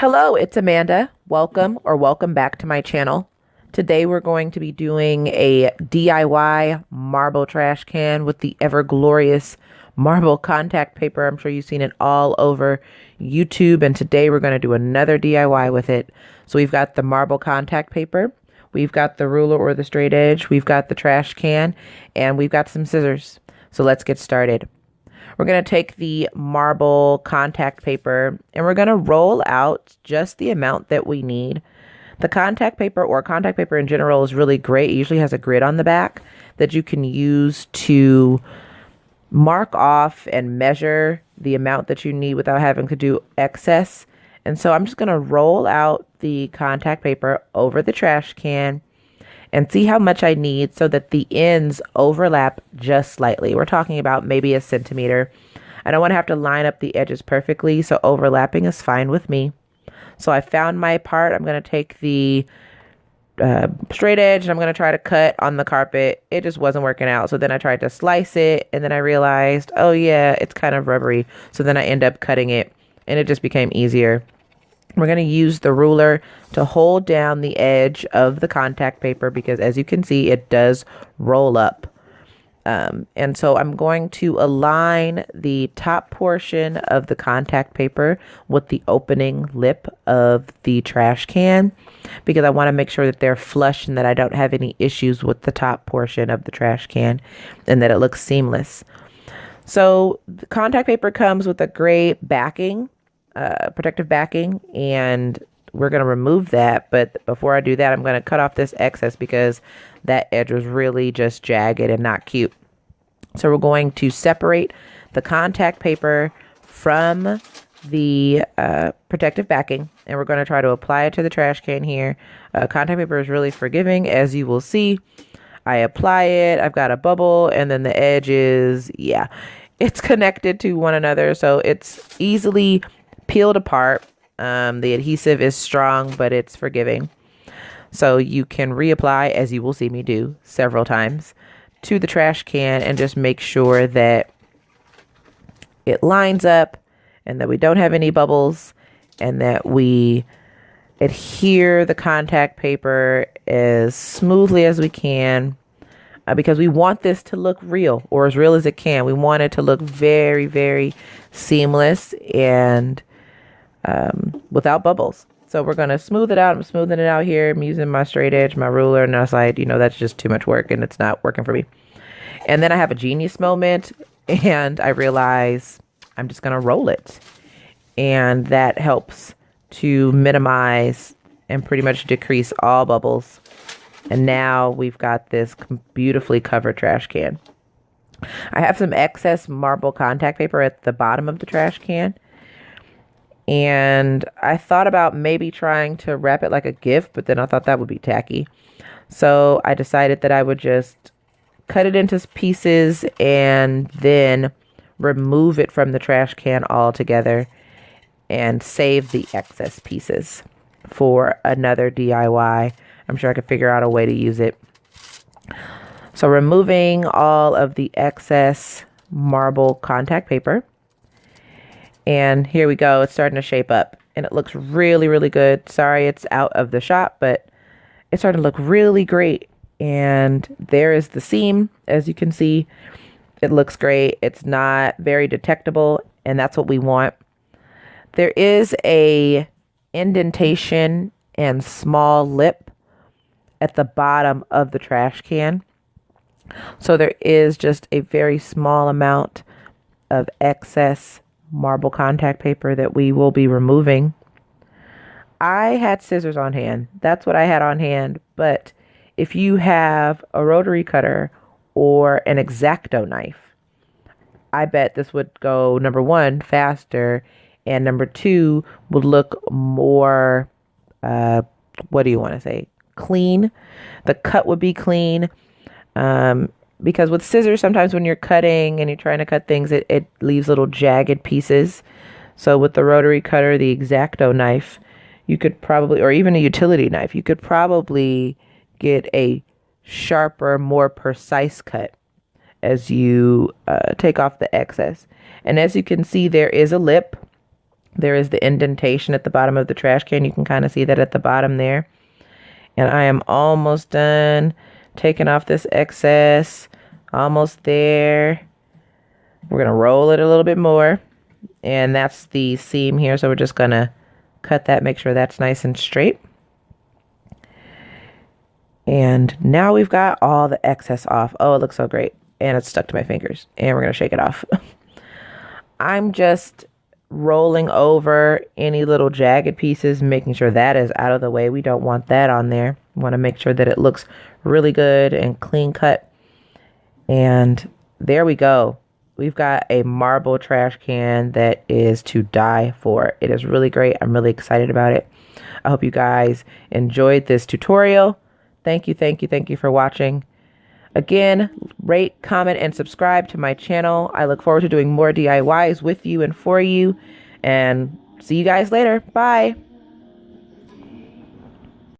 Hello, it's Amanda. Welcome back to my channel. Today we're going to be doing a DIY marble trash can with the ever glorious marble contact paper. I'm sure you've seen it all over YouTube, and today we're going to do another DIY with it. So we've got the marble contact paper, we've got the ruler or the straight edge, we've got the trash can, and we've got some scissors. So let's get started. We're going to take the marble contact paper and we're going to roll out just the amount that we need. The contact paper, or contact paper in general, is really great. It usually has a grid on the back that you can use to mark off and measure the amount that you need without having to do excess. And so I'm just going to roll out the contact paper over the trash can and see how much I need so that the ends overlap just slightly. We're talking about maybe a centimeter. I don't want to have to line up the edges perfectly, so overlapping is fine with me. So I found my part. I'm going to take the straight edge and I'm going to try to cut on the carpet. It just wasn't working out. So then I tried to slice it and then I realized, oh yeah, it's kind of rubbery. So then I end up cutting it and it just became easier. We're going to use the ruler to hold down the edge of the contact paper because, as you can see, it does roll up. And so I'm going to align the top portion of the contact paper with the opening lip of the trash can because I want to make sure that they're flush and that I don't have any issues with the top portion of the trash can and that it looks seamless. So the contact paper comes with a gray backing, protective backing, and we're going to remove that. But before I do that, I'm going to cut off this excess because that edge was really just jagged and not cute. So we're going to separate the contact paper from the protective backing, and we're going to try to apply it to the trash can here. Contact paper is really forgiving, as you will see. I apply it, I've got a bubble, and then the edge is, yeah, it's connected to one another, so it's easily peeled apart. The adhesive is strong, but it's forgiving. So you can reapply, as you will see me do several times, to the trash can and just make sure that it lines up and that we don't have any bubbles and that we adhere the contact paper as smoothly as we can because we want this to look real, or as real as it can. We want it to look very, very seamless and without bubbles. So we're going to smooth it out. I'm smoothing it out here. I'm using my straight edge, my ruler, and I was like, that's just too much work and it's not working for me. And then I have a genius moment and I realize I'm just going to roll it. And that helps to minimize and pretty much decrease all bubbles. And now we've got this beautifully covered trash can. I have some excess marble contact paper at the bottom of the trash can. And I thought about maybe trying to wrap it like a gift, but then I thought that would be tacky. So I decided that I would just cut it into pieces and then remove it from the trash can altogether and save the excess pieces for another DIY. I'm sure I could figure out a way to use it. So removing all of the excess marble contact paper. And here we go. It's starting to shape up and it looks really, really good. Sorry, it's out of the shop, but it's starting to look really great. And there is the seam. As you can see, it looks great. It's not very detectable, and that's what we want. There is a indentation and small lip at the bottom of the trash can. So there is just a very small amount of excess marble contact paper that we will be removing. I had scissors on hand. That's what I had on hand. But if you have a rotary cutter or an X-Acto knife, I bet this would go, number one, faster, and number two, would look more, what do you want to say, clean. The cut would be clean. Because with scissors, sometimes when you're cutting and you're trying to cut things, it leaves little jagged pieces. So with the rotary cutter, the X-Acto knife, you could probably, or even a utility knife, you could probably get a sharper, more precise cut as you take off the excess. And as you can see, there is a lip There is the indentation at the bottom of the trash can. You can kind of see that at the bottom there. And I am almost done taking off this excess. Almost there. We're going to roll it a little bit more. And that's the seam here. So we're just going to cut that, make sure that's nice and straight. And now we've got all the excess off. Oh, it looks so great. And it's stuck to my fingers. And we're going to shake it off. I'm just rolling over any little jagged pieces, making sure that is out of the way. We don't want that on there. We want to make sure that it looks really good and clean cut. And there we go. We've got a marble trash can that is to die for. It is really great. I'm really excited about it. I hope you guys enjoyed this tutorial. Thank you for watching. Again, rate, comment, and subscribe to my channel. I look forward to doing more DIYs with you and for you. And see you guys later. Bye.